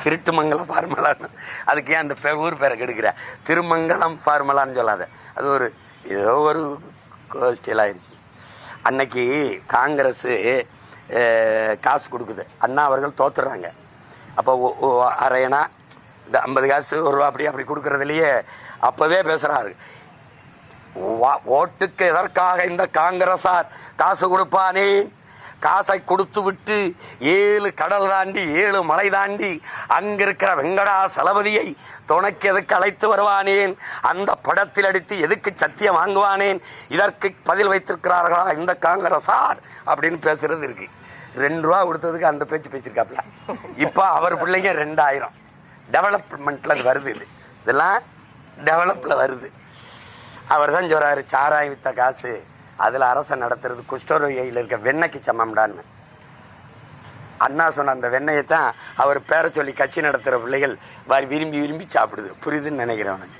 திருட்டுமங்கலம் ஃபார்முலான்னு அதுக்கு ஏன் அந்த ஊர் பேரை கெடுக்கிற? திருமங்கலம் ஃபார்முலான்னு சொல்லாத. அது ஒரு ஏதோ ஒரு கோஷ்டியில் ஆயிடுச்சு. அன்னைக்கு காங்கிரஸ் காசு கொடுக்குது, அண்ணா அவர்கள் தோத்துறாங்க. அப்போ அரையனா இந்த 50 காசு ஒரு ரூபா அப்படி கொடுக்கறதுலயே அப்பவே பேசுறாரு, ஓட்டுக்கு எதற்காக இந்த காங்கிரசார் காசு கொடுப்பானேன்? காசை கொடுத்து விட்டு 7 கடல் தாண்டி 7 மலை தாண்டி அங்கிருக்கிற வெங்கடாசலபதியை துணைக்கு எதுக்கு அழைத்து வருவானேன்? அந்த படத்தில் அடித்து எதுக்கு சத்தியம் வாங்குவானேன்? இதற்கு பதில் வைத்திருக்கிறார்களா இந்த காங்கிரசார் அப்படின்னு பேசுறது இருக்கு. 2 ரூபா கொடுத்ததுக்கு அந்த பேச்சு பேசிருக்காப்ல. இப்ப அவர் பிள்ளைங்க 2000 டெவலப்மெண்ட்ல வருது. இதெல்லாம் டெவலப்ல வருது. அவர் தான் சொல்றாரு, சாராய் வித்த காசு அதுல அரச நடத்துறது குஷ்டரோகியில் இருக்க வெண்ணெய்க்கு சமம்டான்னு. அண்ணா சொன்ன அந்த வெண்ணெயை தான் அவர் பேரை சொல்லி கட்சி நடத்துற பிள்ளைகள் விரும்பி விரும்பி சாப்பிடுது. புரியுதுன்னு நினைக்கிறேன்.